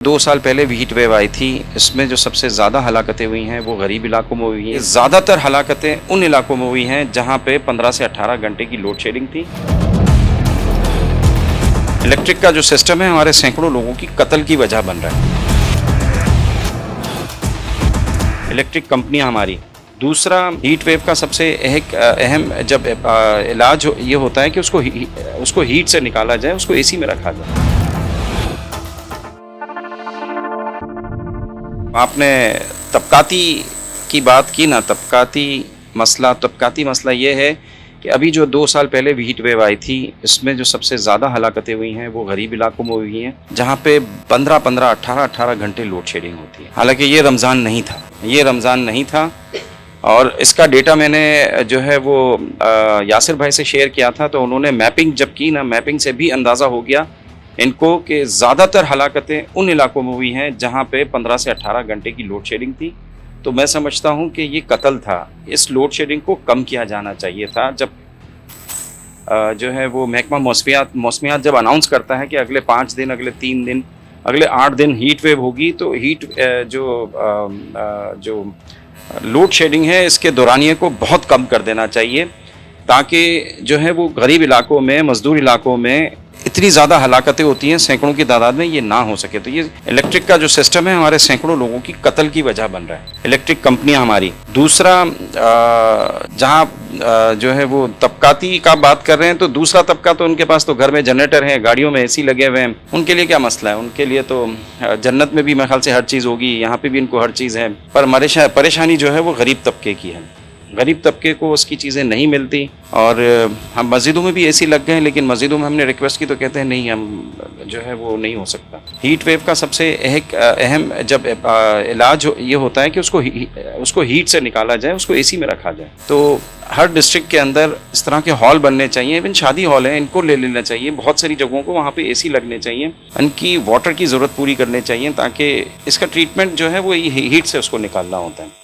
دو سال پہلے heat wave آئی تھی. اس میں جو سب سے زیادہ ہلاکتیں ہوئی ہیں وہ غریب علاقوں میں ہوئی ہیں. زیادہ تر ہلاکتیں ان علاقوں میں ہوئی ہیں جہاں پہ 15 سے 18 گھنٹے کی لوڈ شیڈنگ تھی. الیکٹرک کا جو سسٹم ہے ہمارے سینکڑوں لوگوں کی قتل کی وجہ بن رہا ہے. الیکٹرک کمپنیاں ہماری. دوسرا ہیٹ ویو کا سب سے اہم جب علاج یہ ہوتا ہے کہ اس کو ہیٹ سے نکالا جائے, اس کو اے سی میں رکھا جائے. آپ نے طبقاتی کی بات کی نا, طبقاتی مسئلہ یہ ہے کہ ابھی جو 2 سال پہلے ہیٹ ویو آئی تھی اس میں جو سب سے زیادہ ہلاکتیں ہوئی ہیں وہ غریب علاقوں میں ہوئی ہیں جہاں پہ 18 گھنٹے لوڈ شیڈنگ ہوتی ہے. حالانکہ یہ رمضان نہیں تھا اور اس کا ڈیٹا میں نے جو ہے وہ یاسر بھائی سے شیئر کیا تھا, تو انہوں نے میپنگ جب کی نا, میپنگ سے بھی اندازہ ہو گیا ان کو کہ زیادہ تر ہلاکتیں ان علاقوں میں ہوئی ہیں جہاں پہ 15 سے 18 گھنٹے کی لوڈ شیڈنگ تھی. تو میں سمجھتا ہوں کہ یہ قتل تھا. اس لوڈ شیڈنگ کو کم کیا جانا چاہیے تھا. جب جو ہے وہ محکمہ موسمیات جب اناؤنس کرتا ہے کہ اگلے 5 دن, اگلے 3 دن, اگلے 8 دن ہیٹ ویو ہوگی, تو جو لوڈ شیڈنگ ہے اس کے دورانیے کو بہت کم کر دینا چاہیے تاکہ جو ہے وہ غریب علاقوں میں, مزدور علاقوں میں اتنی زیادہ ہلاکتیں ہوتی ہیں سینکڑوں کی تعداد میں, یہ نہ ہو سکے. تو یہ الیکٹرک کا جو سسٹم ہے ہمارے سینکڑوں لوگوں کی قتل کی وجہ بن رہا ہے. الیکٹرک کمپنیاں ہماری. دوسرا جہاں جو ہے وہ طبقاتی کا بات کر رہے ہیں, تو دوسرا طبقہ تو ان کے پاس تو گھر میں جنریٹر ہیں, گاڑیوں میں اے سی لگے ہوئے ہیں, ان کے لیے کیا مسئلہ ہے؟ ان کے لیے تو جنت میں بھی میرے خیال سے ہر چیز ہوگی, یہاں پہ بھی ان کو ہر چیز ہے. پر پریشانی جو ہے وہ غریب طبقے کی ہے. غریب طبقے کو اس کی چیزیں نہیں ملتی. اور ہم مسجدوں میں بھی اے سی لگ گئے ہیں, لیکن مسجدوں میں ہم نے ریکویسٹ کی تو کہتے ہیں نہیں, ہم جو ہے وہ نہیں ہو سکتا. ہیٹ ویو کا سب سے اہم جب علاج یہ ہوتا ہے کہ اس کو ہیٹ سے نکالا جائے, اس کو اے سی میں رکھا جائے. تو ہر ڈسٹرکٹ کے اندر اس طرح کے ہال بننے چاہیے. ایون شادی ہال ہیں, ان کو لے لینا چاہیے. بہت ساری جگہوں کو وہاں پہ اے سی لگنے چاہیے, ان کی واٹر کی ضرورت پوری کرنے چاہیے تاکہ اس کا ٹریٹمنٹ جو ہے وہ ہیٹ سے اس کو نکالنا ہوتا ہے.